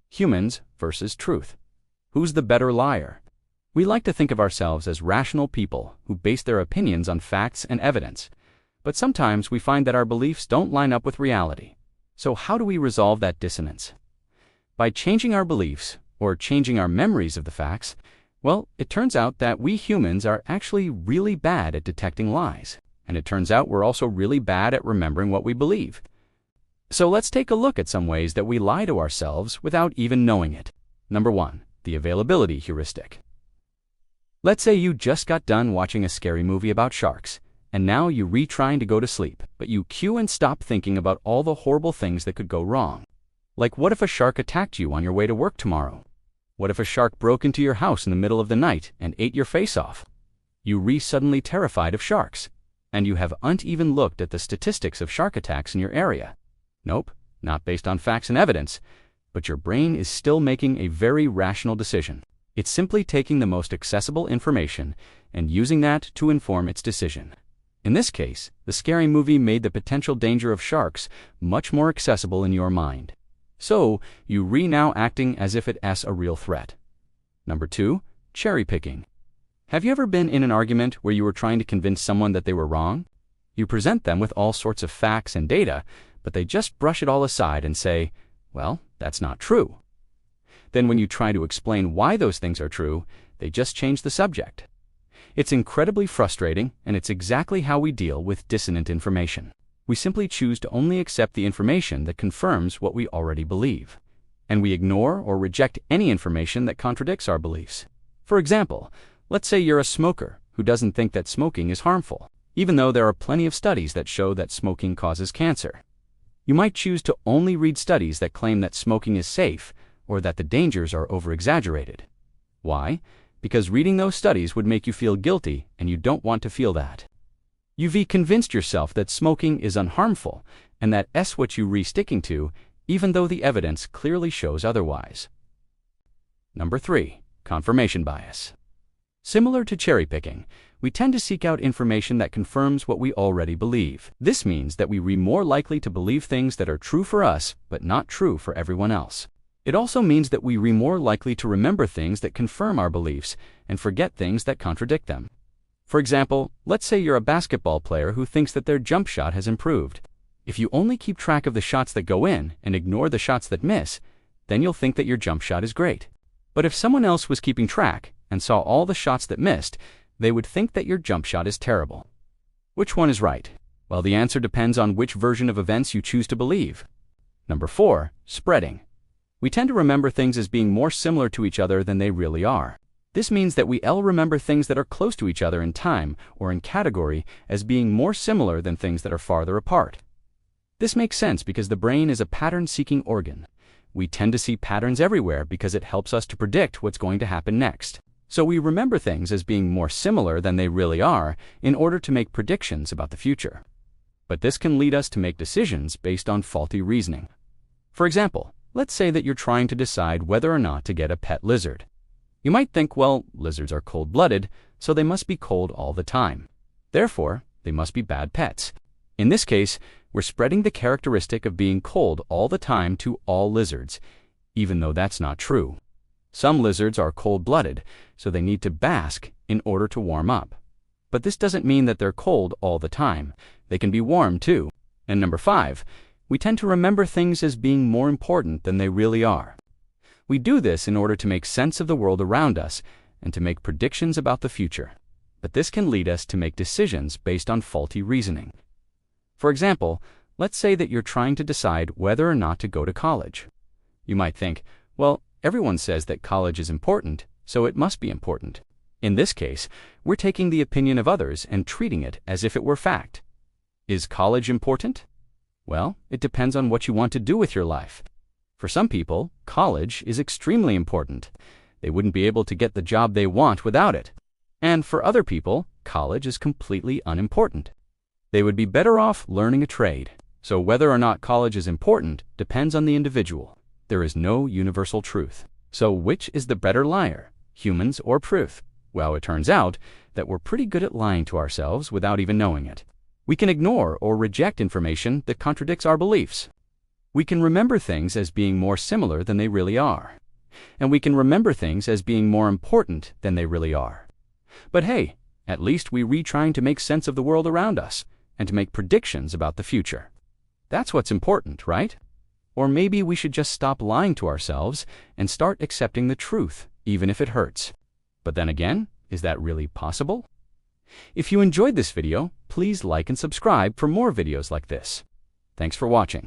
Humans versus truth. Who's the better liar? We like to think of ourselves as rational people who base their opinions on facts and evidence. But sometimes we find that our beliefs don't line up with reality. So how do we resolve that dissonance? By changing our beliefs, or changing our memories of the facts, well, it turns out that we humans are actually really bad at detecting lies. And it turns out we're also really bad at remembering what we believe. So let's take a look at some ways that we lie to ourselves without even knowing it. Number 1, the availability heuristic. Let's say you just got done watching a scary movie about sharks, and now you're trying to go to sleep, but you cue and stop thinking about all the horrible things that could go wrong. Like, what if a shark attacked you on your way to work tomorrow? What if a shark broke into your house in the middle of the night and ate your face off? You suddenly terrified of sharks, and you haven't even looked at the statistics of shark attacks in your area. Nope, not based on facts and evidence, but your brain is still making a very rational decision. It's simply taking the most accessible information and using that to inform its decision. In this case, the scary movie made the potential danger of sharks much more accessible in your mind. So, you now acting as if it's a real threat. Number 2, cherry picking. Have you ever been in an argument where you were trying to convince someone that they were wrong? You present them with all sorts of facts and data, but they just brush it all aside and say, well, that's not true. Then when you try to explain why those things are true, they just change the subject. It's incredibly frustrating, and it's exactly how we deal with dissonant information. We simply choose to only accept the information that confirms what we already believe. And we ignore or reject any information that contradicts our beliefs. For example, let's say you're a smoker who doesn't think that smoking is harmful, even though there are plenty of studies that show that smoking causes cancer. You might choose to only read studies that claim that smoking is safe or that the dangers are over-exaggerated. Why? Because reading those studies would make you feel guilty, and you don't want to feel that. You've convinced yourself that smoking is unharmful, and that's what you're sticking to, even though the evidence clearly shows otherwise. Number 3, confirmation bias. Similar to cherry picking, we tend to seek out information that confirms what we already believe. This means that we're more likely to believe things that are true for us, but not true for everyone else. It also means that we're more likely to remember things that confirm our beliefs and forget things that contradict them. For example, let's say you're a basketball player who thinks that their jump shot has improved. If you only keep track of the shots that go in and ignore the shots that miss, then you'll think that your jump shot is great. But if someone else was keeping track and saw all the shots that missed, they would think that your jump shot is terrible. Which one is right? Well, the answer depends on which version of events you choose to believe. Number 4, spreading. We tend to remember things as being more similar to each other than they really are. This means that we remember things that are close to each other in time or in category as being more similar than things that are farther apart. This makes sense because the brain is a pattern-seeking organ. We tend to see patterns everywhere because it helps us to predict what's going to happen next. So we remember things as being more similar than they really are in order to make predictions about the future. But this can lead us to make decisions based on faulty reasoning. For example, let's say that you're trying to decide whether or not to get a pet lizard. You might think, well, lizards are cold-blooded, so they must be cold all the time. Therefore, they must be bad pets. In this case, we're spreading the characteristic of being cold all the time to all lizards, even though that's not true. Some lizards are cold-blooded, so they need to bask in order to warm up. But this doesn't mean that they're cold all the time. They can be warm too. And number 5, we tend to remember things as being more important than they really are. We do this in order to make sense of the world around us and to make predictions about the future. But this can lead us to make decisions based on faulty reasoning. For example, let's say that you're trying to decide whether or not to go to college. You might think, well, everyone says that college is important, so it must be important. In this case, we're taking the opinion of others and treating it as if it were fact. Is college important? Well, it depends on what you want to do with your life. For some people, college is extremely important. They wouldn't be able to get the job they want without it. And for other people, college is completely unimportant. They would be better off learning a trade. So whether or not college is important depends on the individual. There is no universal truth. So which is the better liar, humans or truth? Well, it turns out that we're pretty good at lying to ourselves without even knowing it. We can ignore or reject information that contradicts our beliefs. We can remember things as being more similar than they really are. And we can remember things as being more important than they really are. But hey, at least we retrying to make sense of the world around us and to make predictions about the future. That's what's important, right? Or maybe we should just stop lying to ourselves and start accepting the truth, even if it hurts. But then again, is that really possible? If you enjoyed this video, please like and subscribe for more videos like this. Thanks for watching.